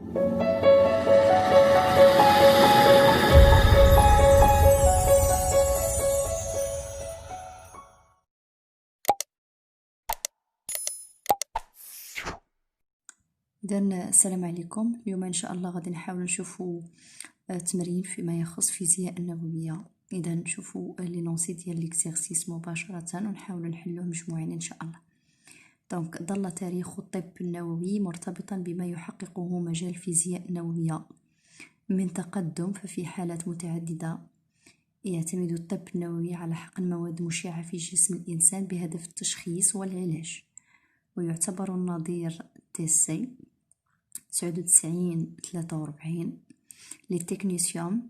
إذا السلام عليكم. اليوم إن شاء الله غادي نحاول نشوفوا تمرين فيما يخص فيزياء النووية. إذا نشوفوا لي لونسي ديال ليكزيرسيس مباشرة ونحاول نحلوه مجموعين إن شاء الله. دونك ظل تاريخ الطب النووي مرتبطا بما يحققه مجال الفيزياء النووية من تقدم، ففي حالات متعددة يعتمد الطب النووي على حقن مواد مشعة في جسم الإنسان بهدف التشخيص والعلاج، ويعتبر النظير تيسي 9943 للتكنيسيوم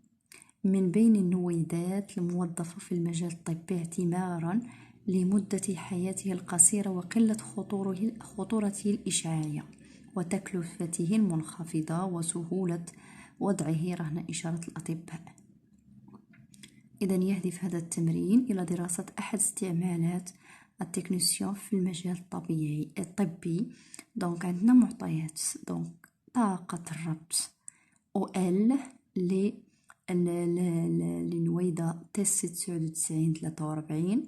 من بين النويدات الموظفة في المجال الطبي اعتبارا لمدة حياته القصيرة وقلة خطورته الإشعاعية وتكلفته المنخفضة وسهولة وضعه رهن إشارة الأطباء. إذا يهدف هذا التمرين إلى دراسة أحد استعمالات التكنيسيوم في المجال الطبي. دونك عندنا معطيات، دونك طاقة الربط OL لنويدة تيس 9943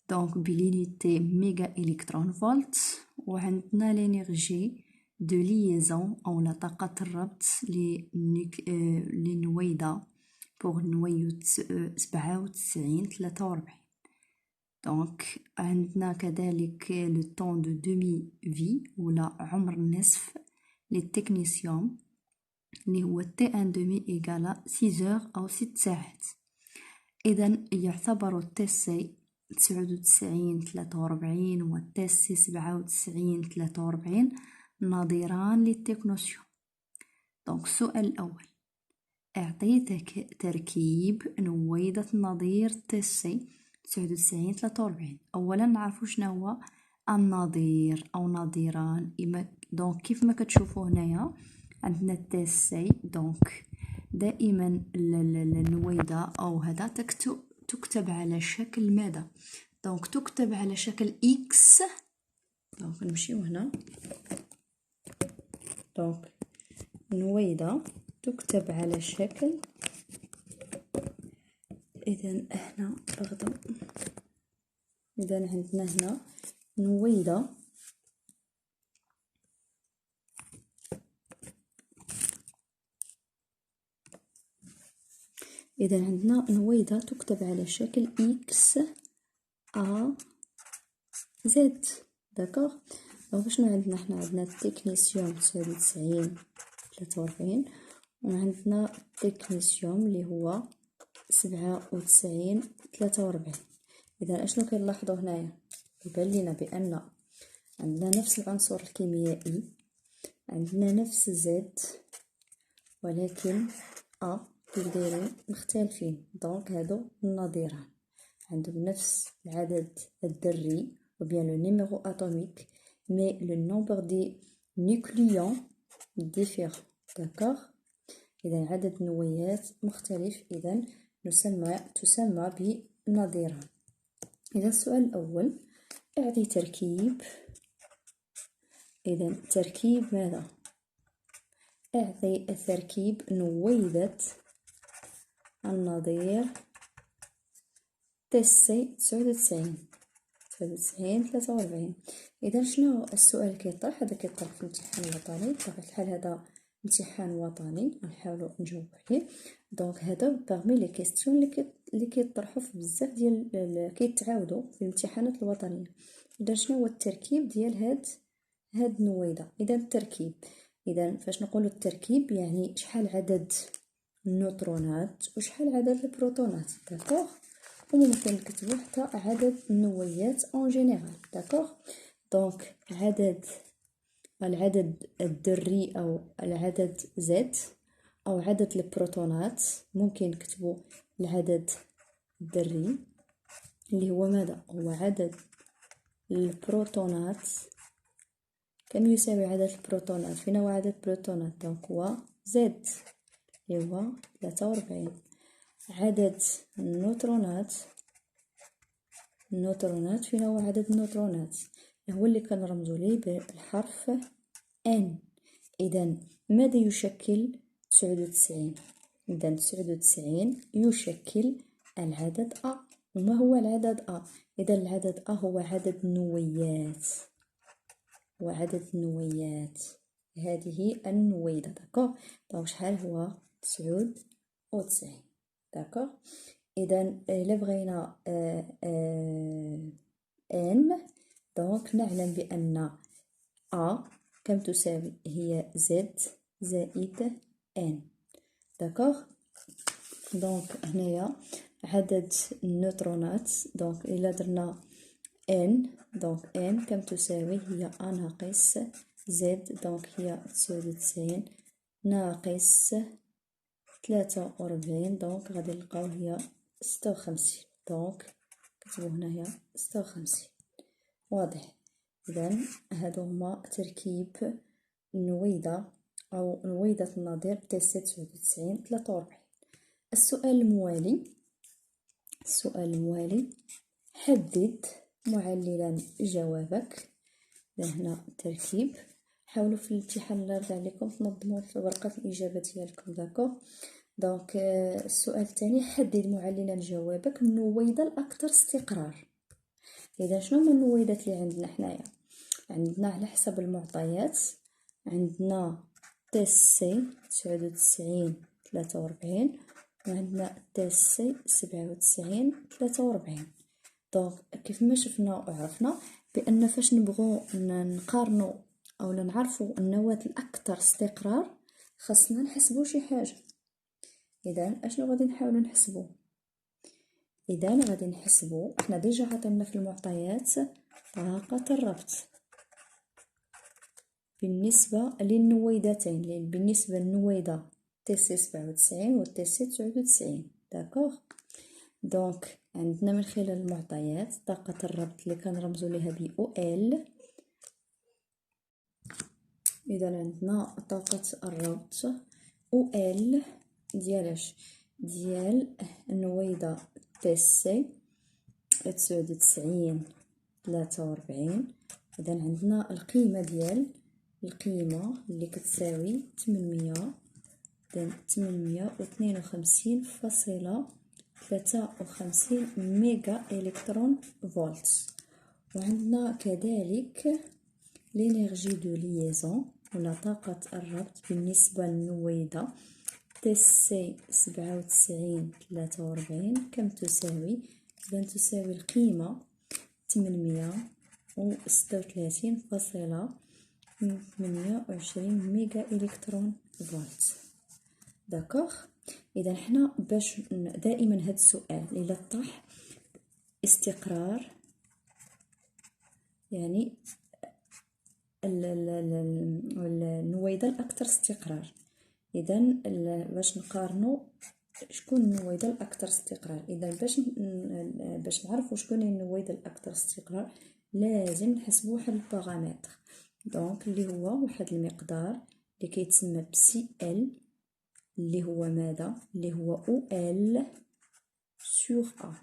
دونك بلينيتي ميغا إلكترون فولت، وعندنا لينيرجي دو ليزون أو لا طاقة الربط لنويدة بوغ نويد 9743. دونك عندنا كذلك لو طون دو دومي في ولا عمر النصف للتكنيسيوم اللي هو T1 إيكالا 6 أو 6 ساعات. إذا يعتبر التيسي 9943 والتيسي 9743 نظيران للتكنيسيوم. دونك السؤال الأول، أعطيتك تركيب نويدة نظير تيسي 9943. أولا نعرفو شنو هو النظير أو نظيران. دونك كيف ما كتشوفوا هنايا عندنا التيسي، دونك دائما النويدة أو هذا تكتب على شكل ماذا؟ دونك تكتب على شكل إكس. دونك نمشيو هنا، دونك نويدة تكتب على شكل، إذن هنا بغضا، إذن عندنا هنا نويدة إذا عندنا نويدة تكتب على شكل إكس أ زد. داكوغ. دونك شنو عندنا حنا؟ عندنا التكنيسيوم 9943 وعندنا التكنيسيوم اللي هو 9743. إذا أشنو كنلاحظو هنايا؟ يبان لينا بأن عندنا نفس العنصر الكيميائي، عندنا نفس زد، ولكن أ كيف دايرين مختلفين. دونك هادو النظيران عندهم نفس العدد الذري ou bien le numéro atomique, mais le nombre des nucléons diffère. D'accord? إذا عدد النويات مختلف، إذا تسمى بنظيران. إذا السؤال الأول، أعطي تركيب. إذا تركيب ماذا؟ أعطي التركيب نويدة النظير تيسي 9943. إذا شنو السؤال كيطرح؟ هذا كيطرح في الامتحان الوطني، بطبيعة الحال هذا امتحان وطني غنحاولو نجاوب عليه. دونك هذا باغمي لي كيستيون اللي كيطرحوا في بزاف ديال كيتعاودوا في الامتحانات الوطنيه. إذا شنو هو التركيب ديال هاد النويدة؟ إذا التركيب، إذا فاش نقولوا التركيب يعني شحال عدد النيوترونات وشحال عدد البروتونات. داكوغ. وممكن نكتبو حتى عدد النويات اون جينيرال. داكوغ. دونك العدد الذري او العدد زد او عدد البروتونات، ممكن نكتبو العدد الذري اللي هو ماذا؟ هو عدد البروتونات. كم يساوي عدد البروتونات؟ فين هو عدد البروتونات؟ دونك هو زد اللي هو 43. عدد النيوترونات فين هو عدد النيوترونات؟ هو اللي كنرمزو ليه بالحرف N. إذا ماذا يشكل 99؟ إذا 99 يشكل العدد أ. وما هو العدد أ؟ إذا العدد أ هو عدد النويات، هذه النويدة. داكوغ. دونك شحال هو 99. داكوغ. إذا إلا بغينا ان، دونك نعلم بأن أ كم تساوي؟ هي زد زائد ان. داكوغ. دونك هنايا عدد النيوترونات، دونك إلا درنا ان، دونك ان كم تساوي؟ هي أ ناقص زد، دونك هي 99 ناقص 43، دونك غادي نلقاو هي 56. دونك كتبو هنايا 56. واضح؟ إذا هادو هما تركيب النويدة أو نويدة النظير تيست 99 43. السؤال الموالي، حدد معللا جوابك. هنا تركيب. حاولوا في الامتحان اللي رجع لكم تنظموا ورقة الإجابة ديالكم. داكوغ. دونك السؤال الثاني، حدد معللا جوابك النويدة الأكثر استقرار. إذا شنو هما النويدات اللي عندنا حنايا؟ عندنا على حسب المعطيات، عندنا تيست سي 99 43 وعندنا تيست سي 97 43. دونك كيف ما شفنا وعرفنا بأن فاش نبغو نقارنو أو نعرفو النواة الأكثر استقرار خاصنا نحسبو شي حاجة. إذا أشنو غادي نحاولو نحسبو؟ إذا غادي نحسبو، احنا ديجا عطينا في المعطيات طاقة الربط بالنسبة للنويدتين، بالنسبة للنويدة تيسي 97 و تيسي 99. داكوغ. دونك عندنا من خلال المعطيات طاقة الربط اللي كنرمزو ليها ب OL. إذا عندنا طاقة الربط OL ديالاش؟ ديال النويدة تيسي 99 43. إذا عندنا القيمة ديال اللي كتساوي 852.53 ميجا إلكترون فولت. وعندنا كذلك لينيرجي دو ليزون ولا طاقة الربط بالنسبة للنويدة تيسي 97 43 كم تساوي؟ إذا تساوي القيمة 836.28 ميجا إلكترون فولت. داكوغ. إذا حنا باش دائما هاد السؤال إلا طرح استقرار يعني النويدة الأكثر استقرار، إذا باش نقارنو شكون النويدة الأكثر استقرار. إذا باش نعرفو شكون هي النويدة الأكثر استقرار لازم نحسبو واحد البارامتر، دونك اللي هو واحد المقدار اللي كيتسمى بسي ال، اللي هو ماذا؟ اللي هو او ال سور ا.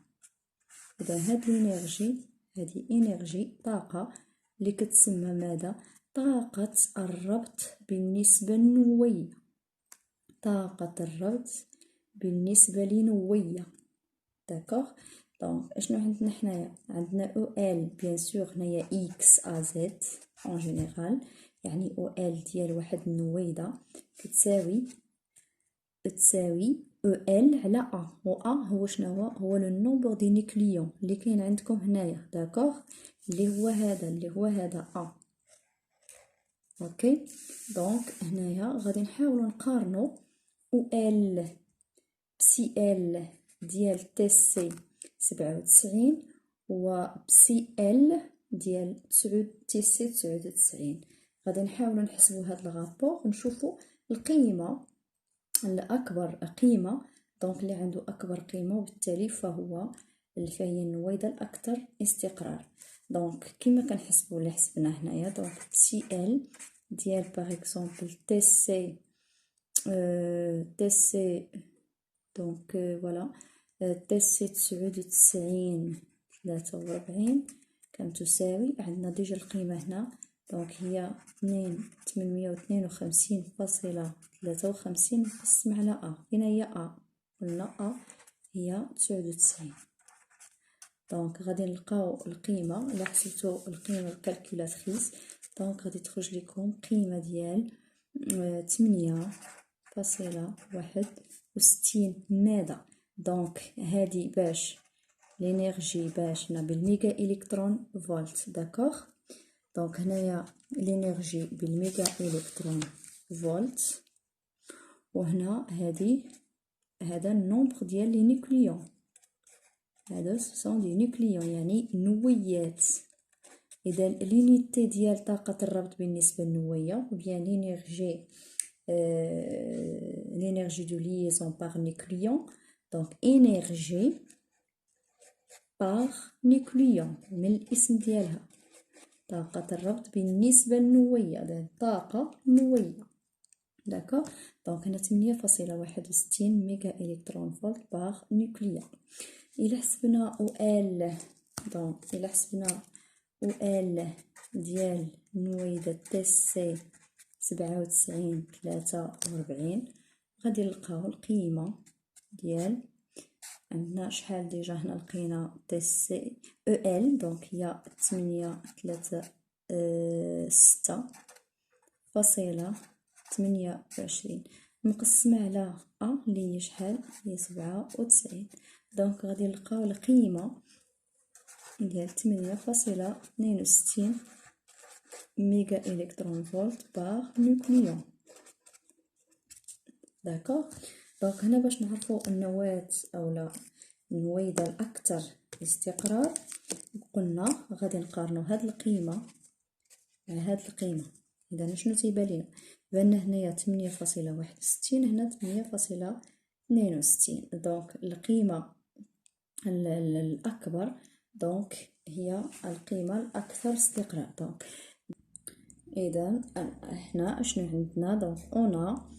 إذا هاد الانرجي، هذه انرجي طاقة اللي كتسمى ماذا؟ طاقة الربط بالنسبة للنوية، طاقة الربط بالنسبة لنوية. داكوغ. دونك اشنو عندنا حنايا؟ عندنا او ال بيان سور هنايا اكس ا زد اون جينيرال، يعني او ال ديال واحد النويدة تساوي او ال على ا، و ا هو شنو هو لو نومبر دي نيكليون اللي كاين عندكم هنايا. داكوغ. اللي هو هذا ا. اوكي. دونك هنايا غادي نحاولوا نقارنوا او ال بسي ال ديال تيسي 97 و بسي ال ديال تيسي 99. غادي نحاولوا نحسبوا هاد الغابور ونشوفوا القيمه الاكبر قيمه، دونك اللي عنده اكبر قيمه وبالتالي فهي النويدة الاكثر استقرار. دونك كما كنحسبوا اللي حسبنا هنايا، دونك سي ال ديال باغ اكزومبل تي سي دونك فوالا تي سي 99 43 كم تساوي؟ عندنا ديجا القيمه هنا دونك هي 852.53 نقسم على أ. فين هي أ؟ قلنا أ هي 99. دونك غادي نلقاو القيمة. إلا حسبتو القيمة بالكالكولاتريس دونك غادي تخرج لكم قيمة ديال 8.61 ماذا. دونك هادي باش لينيرجي باش بالميغا إلكترون فولت. داكوغ. دونك هنايا لينيرجي بالميغا إلكترون فولت، وهنا هذا النومبر ديال لي نيوكليون. هذا سون دي نيوكليون يعني نويات. اذا لونيتي ديال طاقه الربط بالنسبه للنويه بيان لينيرجي دو ليزون بار نيوكليون. دونك انرجي بار نيوكليون من الاسم ديالها طاقه الربط بالنسبه للنويه، طاقه نويه. داكوغ. دونك هنا 8.61 ميغا الكترون فولت بار نيوكليون. إلا حسبنا OL دونك إلا حسبنا OL ديال النويدة TC 97.43 غادي نلقاو القيمة ديال عندنا شحال ديجا. هنا لقينا TC EL دونك هي 8.6.28 مقسمة على أ اللي هي شحال هي 97. دونك غادي نلقاو القيمة ديال 8.62 ميغا إلكترون فولت بار نيوكليون. داكوغ. دونك هنا باش نعرفو النواة أولا النويدة الأكثر استقرار قلنا غادي نقارنو هاد القيمة مع هاد القيمة. إذا شنو تيبان لينا؟ بان هنايا 8.61 هنا 8.62. دونك القيمة الأكبر دونك هي القيمة الأكثر استقرار. دونك إذا هنا أشنو عندنا؟ دونك أونا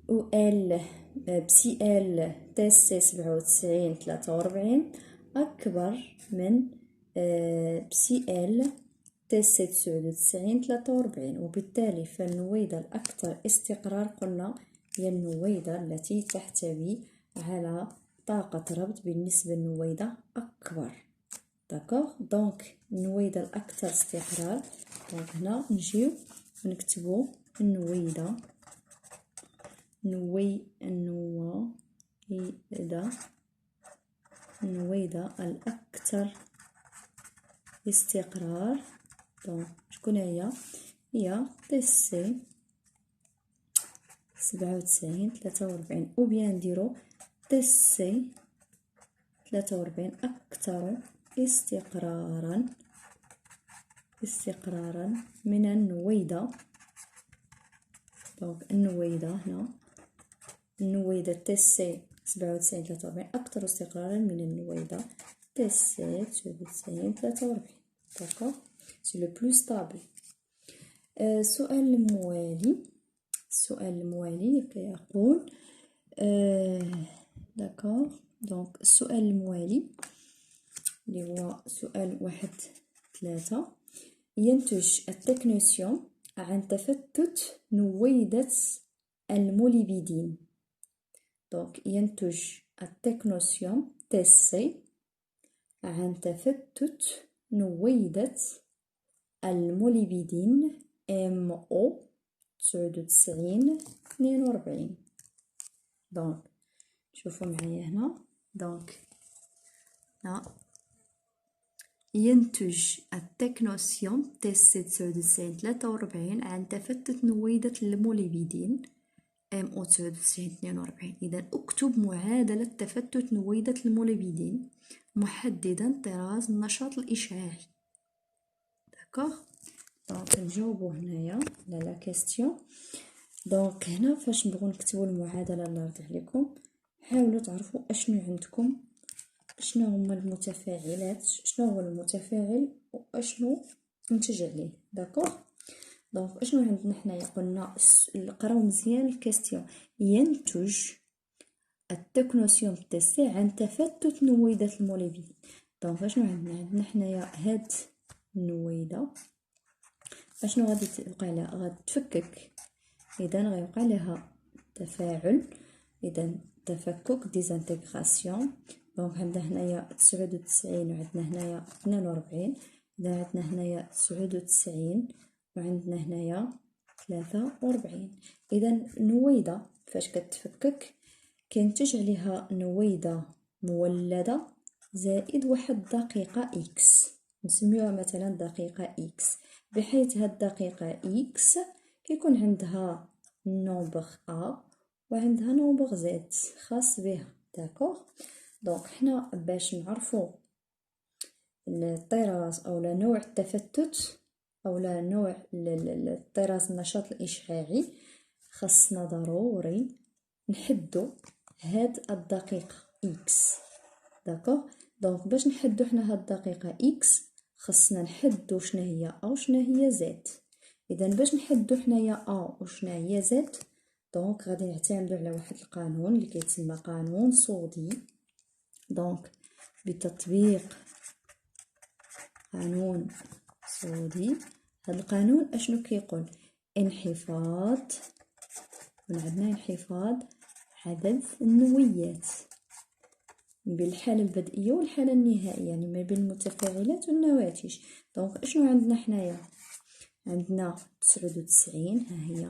أو إل بسي إل تيسي 97.43 أكبر من بسي إل تيسي 99.43، وبالتالي فالنويدة الأكثر استقرار قلنا هي النويدة التي تحتوي على طاقة ربط بالنسبة للنويدة أكبر. داكوغ. دونك النويدة الأكثر استقرار دونك هنا نجيو ونكتبو النويدة الأكثر استقرار. دونك شكون هي TC 97.43 أو بيان نديرو TC 43 أكثر استقرارا من النويدة. دونك النويدة هنا النويدة TC 97.43 أكثر استقرارا من النويدة TC 99.43. داكوغ. سي لو بلو ستابل. السؤال الموالي كيقول داكوغ. دونك السؤال الموالي اللي هو سؤال 1.3 ينتج التكنيسيوم عن تفتت نويدة الموليبدين. دونك ينتج التكنيسيوم تيسي عن تفتت نويدة الموليبدين MO 99.42. دونك شوفوا معايا هنا. دونك ينتج التكنيسيوم TC 99.43 عن تفتت نويدة الموليبدين MO 99.42. إذا اكتب معادلة تفتت نويدة الموليبدين محددا طراز النشاط الإشعاعي. داكوغ. دونك نجاوبو هنايا على لا كيستيون. دونك هنا فاش نبغوا نكتبوا المعادله الله يرضي عليكم حاولوا تعرفوا اشنو عندكم، شنو هما المتفاعلات، شنو هو المتفاعل واشنو ينتج عليه. داكوغ. دونك اشنو عندنا حنايا؟ قلنا نقراو مزيان الكيستيون. ينتج التكنيسيوم تيسي عن تفتت نويدة الموليبدين. دونك اشنو عندنا حنايا هاد النويدة. اشنو غادي توقع لها؟ غادي تفكك، اذا غيوقع لها تفاعل، اذا تفكك ديزانتيغراسيون. دونك عندنا هنايا 99 وعندنا هنايا 42، اذا عندنا هنايا 99 وعندنا هنايا 43. اذا النويضه فاش كتفكك كينتج عليها نويضه مولده زائد واحد دقيقه اكس، نسميوها مثلا دقيقه اكس، بحيث هاد الدقيقه اكس كيكون عندها نومبر ا وعندها نومبر زد خاص بها. داكوغ. دونك حنا باش نعرفو الطراز او نوع التفتت او نوع الطراز النشاط الاشعاعي، خاصنا ضروري نحدو هاد الدقيقه اكس. داكوغ. دونك باش نحدو حنا هاد الدقيقه اكس خاصنا نحدو شنو هي ا وشنو هي زد. اذا باش نحدو حنايا ا وشنو هي زد، دونك غادي نعتمدو على واحد القانون اللي كيتسمى قانون صودي. دونك بتطبيق قانون صودي، هذا القانون اشنو كيقول؟ انحفاض، عندنا انحفاض عدد النويات بين الحالة البدئية والحالة النهائية، يعني ما بين المتفاعلات والنواتج. دونك اشنو عندنا حنايا؟ عندنا 99 ها هي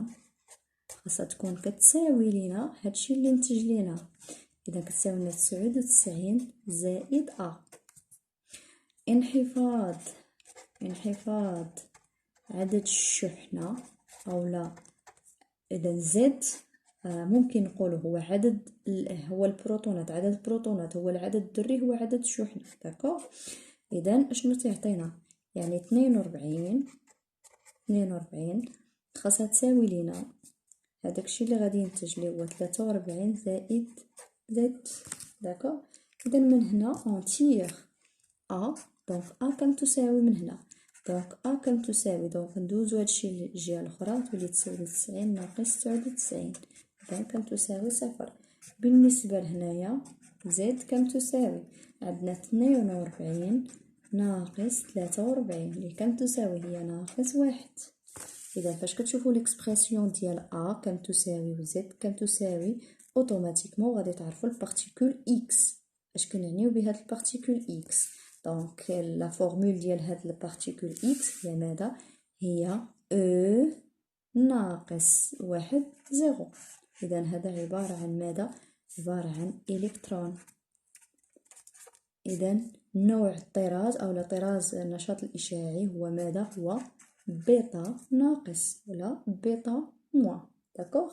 خاصها تكون كتساوي لينا هادشي اللي نتج لينا، اذا كتساوي لنا 99 زائد ا. انحفاض عدد الشحنة اولا اذا زد ممكن نقوله هو عدد هو البروتونات، عدد البروتونات هو العدد الذري هو عدد الشحنة. داكوغ. اذا اشنو تعطينا؟ يعني 42 خاصها تساوي لينا هذاك الشيء اللي غادي ينتج لي هو 43 زائد زد. داكوغ. اذا من هنا اونتيغ ا، دونك ا كم تساوي من هنا؟ دونك ا كم تساوي، دونك ندوزو هادشي للجهه الاخرى تولي تساوي 90 ناقص 99، اذا كم تساوي صفر. بالنسبه لهنايا زد كم تساوي؟ عندنا 42 ناقص 43 اللي كم تساوي؟ هي ناقص 1. اذا فاش كتشوفوا ليكسبرسيون ديال ا كم تساوي و زد كم تساوي، اوتوماتيكمون غادي تعرفوا البارتيكول اكس اش كنعنيو بهاد البارتيكول اكس. دونك لا فورمول ديال هاد البارتيكول اكس هي ماذا؟ هي او ناقص 1 0. اذا هذا عباره عن ماذا؟ عباره عن الكترون. اذا نوع الطراز او طراز النشاط الاشعاعي هو ماذا؟ هو بيتا ناقص ولا بيتا موان. داكوغ.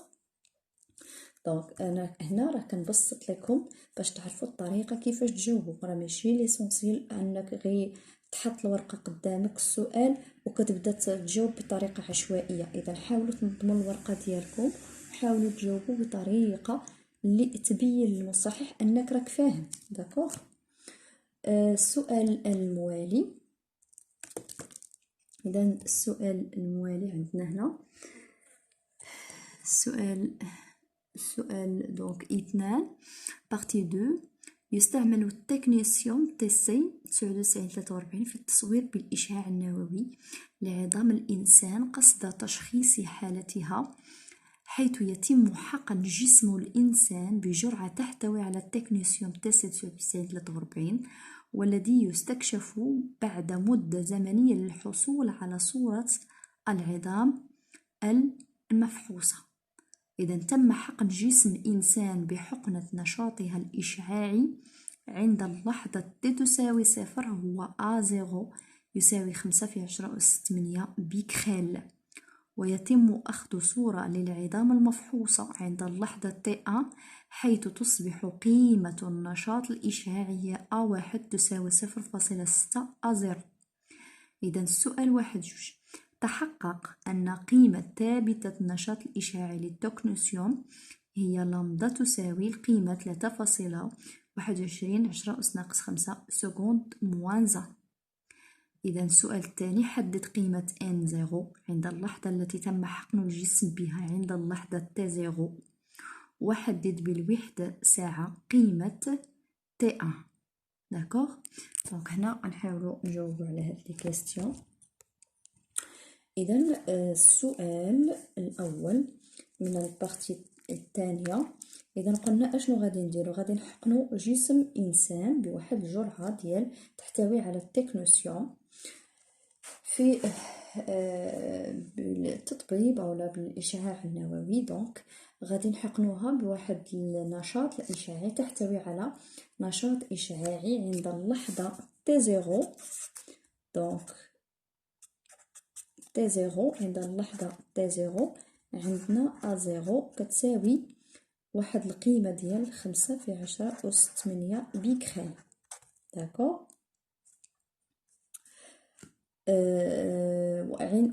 دونك انا هنا راه كنبسط لكم باش تعرفوا الطريقه كيفاش تجاوبوا، راه ماشي ليسونسيال انك غير تحط الورقه قدامك السؤال وكتبدا تجاوب بطريقه عشوائيه. اذا حاولوا تنظموا الورقه ديالكم وحاولوا تجاوبوا بطريقه اللي تبين للمصحح انك راك فاهم. داكوغ. السؤال الموالي. اذا السؤال الموالي عندنا هنا السؤال دونك 2 بارتي 2. يستعمل التكنيسيوم تيسي 9943 في التصوير بالإشعاع النووي لعظام الإنسان قصد تشخيص حالتها، حيث يتم حقن جسم الإنسان بجرعة تحتوي على التكنيسيوم تيسي 9943، والذي يستكشف بعد مدة زمنية للحصول على صورة العظام المفحوصة. إذا تم حقن جسم إنسان بحقنة نشاطها الإشعاعي عند اللحظة t تساوي 0 هو A0 يساوي 5×10⁸ بكريل، ويتم أخذ صورة للعظام المفحوصة عند اللحظة T1 حيث تصبح قيمة النشاط الإشعاعي A1 تساوي 0.6 A0. إذا السؤال 1 جوج. تحقق أن قيمة ثابتة النشاط الإشعاعي للتكنيسيوم هي لامدا تساوي القيمة 3.21×10⁻5 سكوند موان ز. إذا السؤال الثاني. حدد قيمة N0 عند اللحظة التي تم حقن الجسم بها عند اللحظة T0، وحدد بالوحدة ساعة قيمة T1. داكوغ. دونك هنا غنحاولوا نجاوبوا على هاد لي كيستيون. إذن السؤال الأول من البارتي الثانية. إذا قلنا أشنو غادي نديرو؟ غادي نحقنو جسم إنسان بواحد الجرعة ديال تحتوي على التكنوسيوم في بالتطبيب أولا بالإشعاع النووي. دونك غادي نحقنوها بواحد النشاط الإشعاعي تحتوي على نشاط إشعاعي عند اللحظة T0. دونك T0 عند اللحظة T0 عندنا A0 كتساوي واحد القيمة ديال 5×10⁸ بيكرال. داكوغ.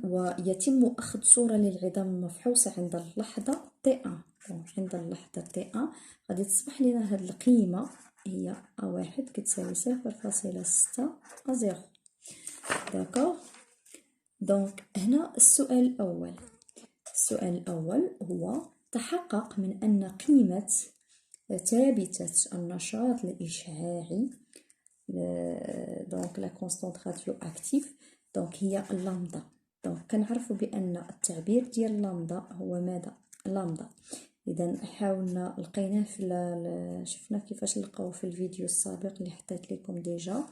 ويتم أخذ صورة للعظام المفحوصة عند اللحظة T1. عند اللحظة T1 غادي تصبح لنا هاد القيمة هي A1 كتساوي 0.6 A0. داكوغ. دونك هنا السؤال الأول هو تحقق من أن قيمة ثابتة النشاط الإشعاعي دونك لا كونستانت راديو اكتيف دونك هي اللامدا. دونك كنعرفوا بأن التعبير ديال اللامدا هو ماذا؟ لامدا. إذا حاولنا لقيناه في شفنا كيفاش نلقاوه في الفيديو السابق اللي حطيت لكم ديجا،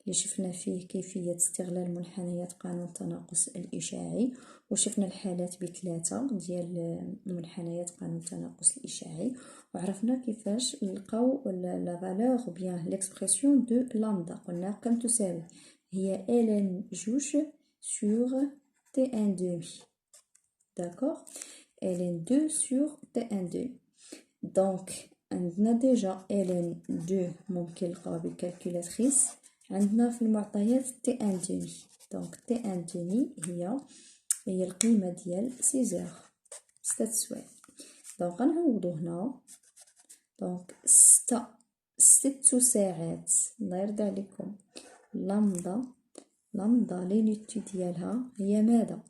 اللي شفنا فيه كيفية استغلال منحنيات قانون التناقص الإشعاعي، وشفنا الحالات بثلاثة ديال منحنيات قانون التناقص الإشعاعي، وعرفنا كيفاش نلقاو لا فالور بيان ليكسبرسيون دو لامدا. قلنا كم تساوي؟ هي ln جوج sur T1 demi. داكوغ. ln 2 sur T1 demi. دونك عندنا ديجا ln 2 ممكن نلقاوها بالكالكولاتريس. عندنا في المعطيات T1 demi. دونك T1 demi هي القيمة ديال 6 سوايع. دونك غنعوضو هنا. دونك 6 ساعات. الله يرضي عليكم. لامدا لينيتي ديالها هي ماذا؟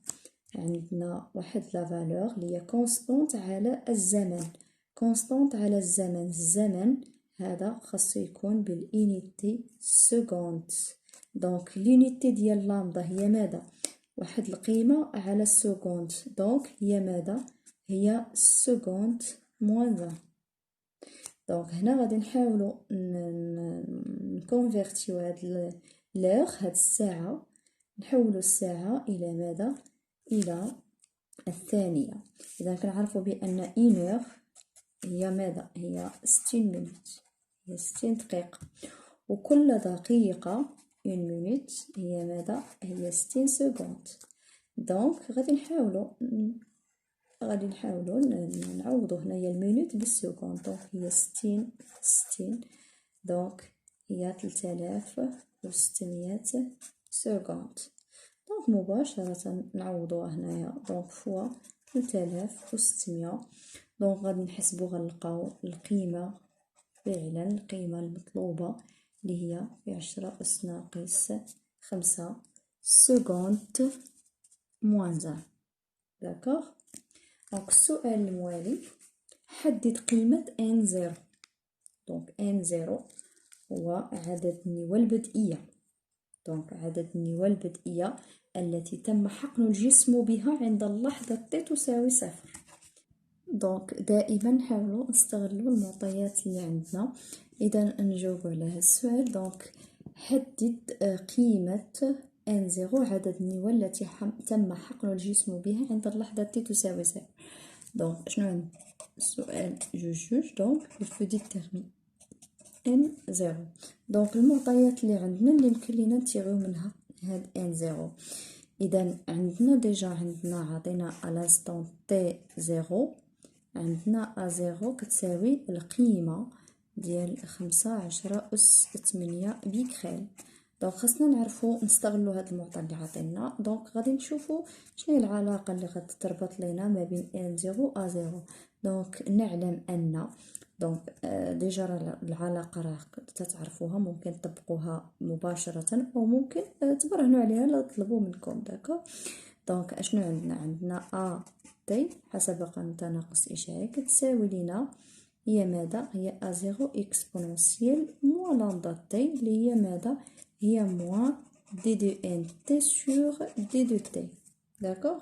عندنا واحد لا فالور اللي هي كونستانت على الزمن. كونستانت على الزمن. الزمن هذا خاصو يكون بالانيتي سكوند. دونك لونيتي ديال لامدا هي ماذا؟ واحد القيمة على السكوند. دونك هي ماذا؟ هي سكوند موان 20. دونك هنا غادي نحاولو نكونفيرتيو هاد لوغ، هاد الساعة، نحولو الساعة إلى ماذا؟ إلى الثانية. إذا كنعرفو بأن إنوغ هي ماذا؟ هي 60 مينوت، هي 60 دقيقة، وكل دقيقة اون مينوت هي ماذا؟ هي 60 سكوند. دونك غادي نحاولو نعوضو هنايا المينوت بالسكوند. دونك هي 60 دونك هي 3600 سكوند. دونك مباشرة نعوضوها هنايا. دونك فوا 3600. دونك غادي نحسبو غنلقاو القيمة فعلا القيمة المطلوبة اللي هي في 10⁻5 سكوند موان 1. داكوغ. دونك السؤال الموالي حدد قيمة n0. دونك n0 هو عدد النواة البدئية. دونك عدد النواة البدئية التي تم حقن الجسم بها عند اللحظة t تساوي 0. دونك دائما نحاولوا نستغلوا المعطيات اللي عندنا. اذا نجاوب على هذا السؤال. دونك حدد قيمة n0 عدد النواة التي تم حقن الجسم بها عند اللحظة t تساوي 0. دونك شنو عندنا؟ السؤال جوج. دونك il faut déterminer n0. دونك المعطيات اللي عندنا اللي يمكن لينا نتيغيو منها هاد n0. اذا عندنا ديجا عطينا الانستون t0 عندنا a0 كتساوي القيمة ديال 15×10⁸ بيكرال. دونك خاصنا نعرفو نستغلو هاد المعطى اللي عطينا. دونك غادي نشوفو شنو هي العلاقة اللي غتربط لينا ما بين n0 و a0. دونك نعلم ان دونك ديجا العلاقة راه تتعرفوها، ممكن تطبقوها مباشرة او ممكن تبرهنوا عليها لا طلبوا منكم. داكوغ. دونك اشنو عندنا ا تي حسب قانون التناقص الإشعاعي كتساوي لينا هي ماذا؟ هي a0 اكسبونونسيال موان لامدا تي اللي هي ماذا؟ هي موان d2 nt sur d2 t. داكوغ.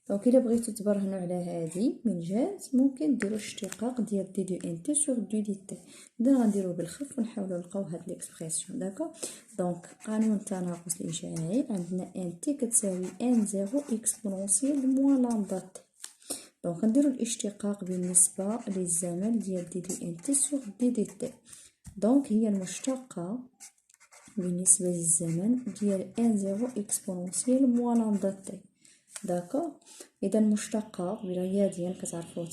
دونك الا بغيتو تبرهنوا على هذه من جات ممكن ديروا اشتقاق ديال دي دو ان تي سور دو دي تي. اذا غنديروا بالخف ونحاولوا نلقاو هاد ليكسبرسيون. داكوغ. دونك قانون التناقص الاشعاعي عندنا ان تي كتساوي ان زيرو اكسبونونسيال موان لامدا تي. دونك نديروا الاشتقاق بالنسبه للزمن ديال دي دو ان تي سور دي دي تي. دونك هي المشتقه بالنسبه للزمن ديال ان زيرو اكسبونونسيال موان لامدا تي. داكوغ. اذا مشتقه بالرياضيا كتعرفوا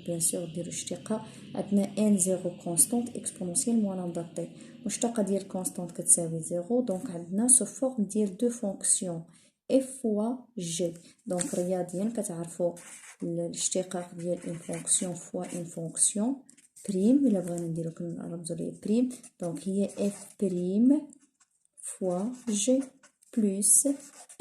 بيان سور ديروا اشتقاق. عندنا ان زيرو كونستانت اكسبونونسيال موان لامدا تي. مشتقه ديال كونستانت كتساوي زيرو. دونك عندنا سو فورم ديال دو فونكسيون اف فوا جي. دونك رياضيا كتعرفوا الاشتقاق ديال اون فونكسيون فوا اون فونكسيون بريم. الا بغينا نديرو كنرمزو ليه بريم. دونك هي اف بريم فوا جي بلس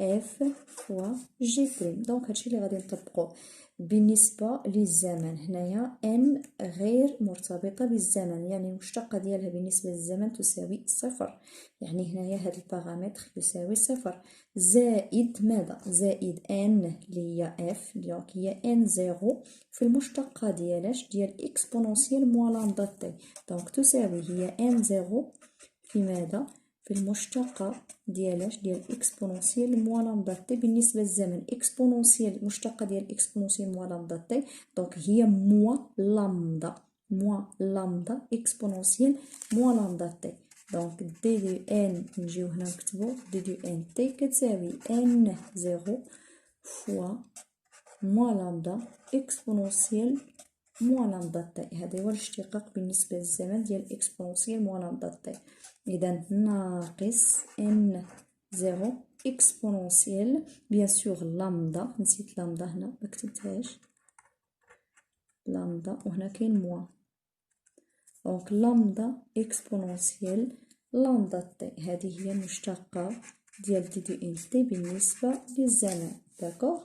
اف فوا جي بريم. دونك هادشي اللي غادي نطبقوه بالنسبه للزمن. هنايا ان غير مرتبطه بالزمن، يعني المشتقه ديالها بالنسبه للزمن تساوي صفر. يعني هنايا هاد البارامتر يساوي صفر زائد ماذا؟ زائد ان اللي هي اف. دونك هي ان زيرو في المشتقه ديالاش ديال اكسبونونسيال موان لامدا تي. دونك تساوي هي ان زيرو في ماذا؟ في المشتقة ديالاش ديال اكسبونونسيال موان لامدا تي بالنسبة للزمن. اكسبونونسيال المشتقة ديال اكسبونونسيال موان لامدا تي دونك هي موان لامدا. موان لامدا اكسبونونسيال موان لامدا تي. دونك دي دو ان نجيو هنا نكتبو دي دو ان تي كتساوي ان زيرو فوا موان لامدا اكسبونونسيال موان لامدا تي. هذا هو الاشتقاق بالنسبة للزمن ديال اكسبونونسيال موان لامدا تي. إذا ناقص ان زيرو اكسبونونسيال بيان سور لامدا. نسيت لامدا هنا مكتبتهاش لامدا وهنا كاين موان. دونك لامدا اكسبونونسيال لامدا تي. هذه هي المشتقة ديال دي دو ان تي بالنسبة للزمن. داكوغ.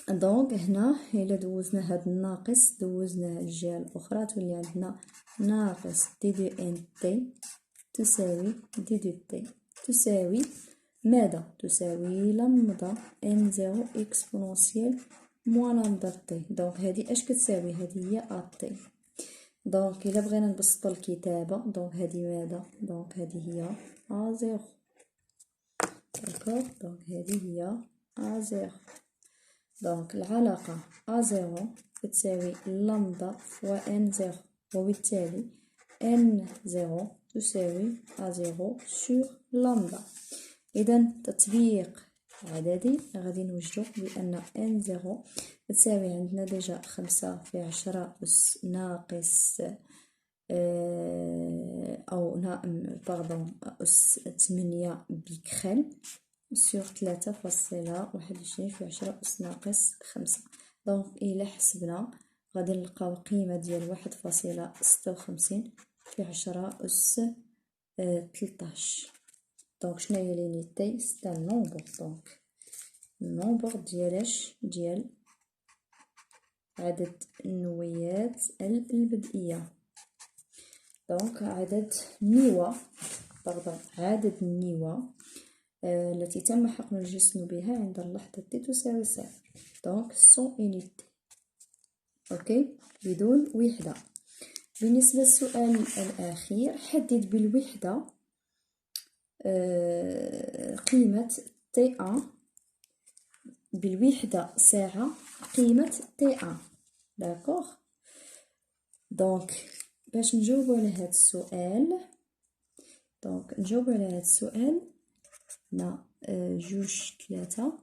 دونك هنا الا دوزنا هاد الناقص دوزناه الجهه الاخرى تولي عندنا ناقص دي دو ان تي تساوي دي دو تي تساوي ماذا؟ تساوي لامدا ان زيرو اكسبونونسيال موان لامدا تي. دونك هادي اش كتساوي؟ هادي هي ا تي. دونك الا بغينا نبسطو الكتابه دونك هادي ماذا؟ دونك هادي هي ا زيرو. داكوغ. دونك هادي هي ا زيرو. دونك العلاقة A0 تساوي لامدا فوا ان زيرو وبالتالي ان زيرو تساوي A0 سور لامدا. إذا تطبيق عددي غادي نوجدو بأن ان زيرو تساوي عندنا ديجا 5/10 أس ناقص أو باردون أس 8 بكرل سور 3.21 أس ناقص 5. دونك إلا حسبنا غادي نلقاو القيمة ديال 1.56 في 10 أس 13. دونك شناهي لينيتي؟ ستا النومبر. دونك النومبر ديالاش؟ ديال عدد النويات البدئية. دونك عدد النوى عدد النوى التي تم حقن الجسم بها عند اللحظة تي تساوي صفر. دونك سون اونيتي. اوكي بدون وحدة. بالنسبة للسؤال الأخير حدد بالوحدة قيمة تي أ بالوحدة ساعة قيمة تي أ. داكوغ. دونك باش نجاوبو على هاد السؤال دونك نجاوبو على هاد السؤال هنا 2 3.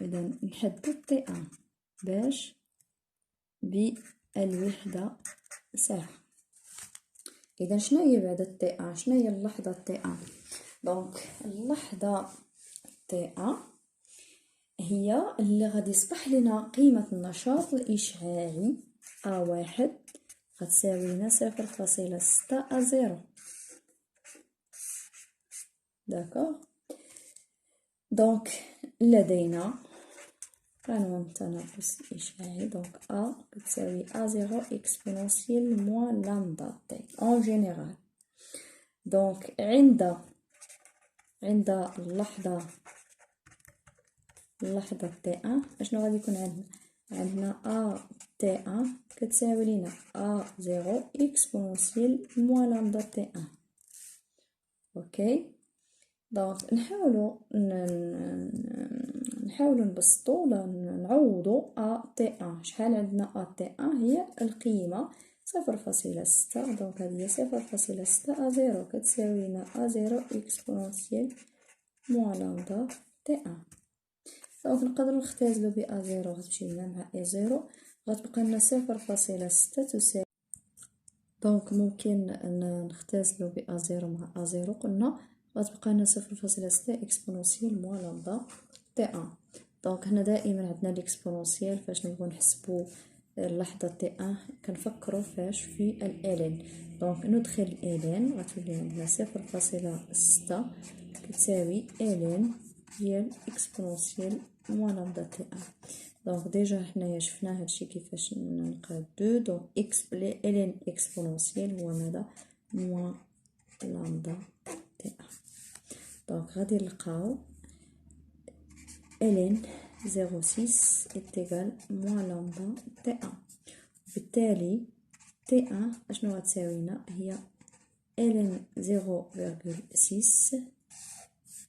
إذا نحددو تي أ باش بالوحدة ساعة. إذا شناهي بعد تي أ؟ شناهي اللحظة تي أ؟ دونك اللحظة تي أ هي اللي غادي يصبح لنا قيمة النشاط الإشعاعي A1 غتساوي لنا 0.6 A0. داكوغ. دونك لدينا قانون التناقص الإشعاعي. دونك أ كتساوي A0 إكسبونونسيال موان لامدا تي أون جينيرال. دونك عند اللحظة تي ان اشنو غادي يكون عندنا ا تي ان كتساوي لينا ا زيرو اكسبونسيال موان لامدا تي ان. اوكي دونك نحاولوا نبسطوا ولا نعوضوا ا تي ان. شحال عندنا ا تي ان؟ هي القيمه 0.6. دونك هذه هي 0.6 ا زيرو كتساوي لنا ا زيرو اكسبونسيال موان لامدا تي ان. دونك نقدروا نختزلوا ب ا زيرو غتمشي لنا مع ا زيرو غتبقى لنا 0.6 تساوي. دونك ممكن نختزلوا ب ا زيرو مع ا زيرو قلنا غتبقى لنا 0.6 اكسبونسيال موان لامدا تي ان. دونك هنا دائما عندنا ليكسبونسيال فاش نبغوا نحسبوا اللحظه تي ان كنفكروا فاش في الالين. دونك ندخل الالين غتولي عندنا 0.6 كتساوي الين ديال اكسبونسيال موان لامدا تي ان. دونك ديجا حنايا شفنا هادشي كيفاش نقادو. دونك اكس بلي الين اكسبونسيال هو ماذا؟ موان لامدا تي ان. دونك غادي نلقاو الين 0.6 إتيغال موان لامدا تي ان. بالتالي تي ان اشنو غتساوي لنا؟ هي الين 0.6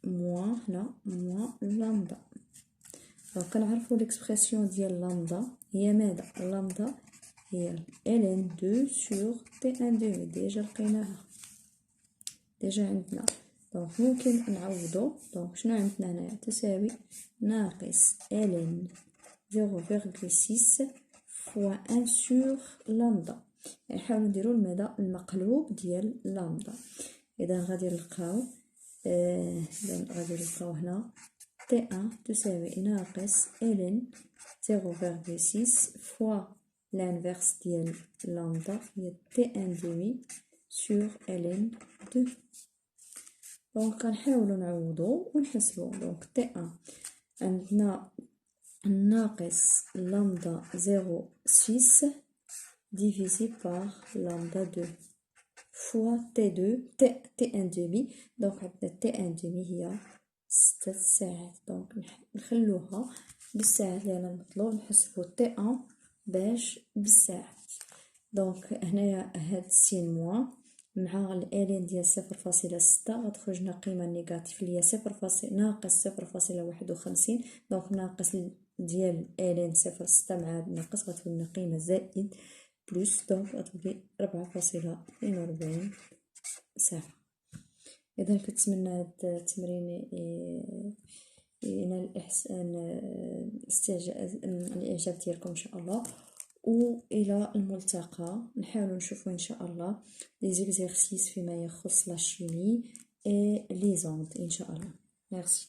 موان هنا موان لامدا. دونك كنعرفو ليكسبرسيون ديال لامدا هي ماذا؟ لامدا هي الين 2 سور تي ان دومي. ديجا لقيناها ديجا عندنا. دونك ممكن نعوضو. دونك شنو عندنا هنايا؟ تساوي ناقص الين 0.6 فوا 1 سور لامدا. يعني نحاولو نديرو المدى المقلوب ديال لامدا. اذا غادي نلقاو هنا تي ان تساوي ناقص الين 0.6 فوا لانفيرس ديال لامدا هي تي ان دومي سور الين 2. دونك كنحاولوا نعوضوا ونحسبوا. دونك تي ان عندنا ناقص لامدا 0.6 divisé par lambda 2 fois T2 T1 demi. دونك عندنا T1 demi هي 6 ساعات. دونك نخلوها بالساعات اللي انا المطلوب نحسبوا T1 باش بالساعات. دونك هنايا هاد سين موان مع الالين ديال 0.6 غتخرج لنا قيمه نيجاتيف اللي هي ناقص 0.51. دونك ناقص ديال الين 0.6 مع ناقص غتولي لنا قيمه زائد بلس. دونك غتولي 4.42 ساعه. اذا كنتمنى هاد التمرين ينال الاعجاب ديالكم ان شاء الله. والى الملتقى نحاول نشوفوا ان شاء الله لي زيكزيرسيس فيما يخص لا شيمي اي لي زوند ان شاء الله. ميرسي.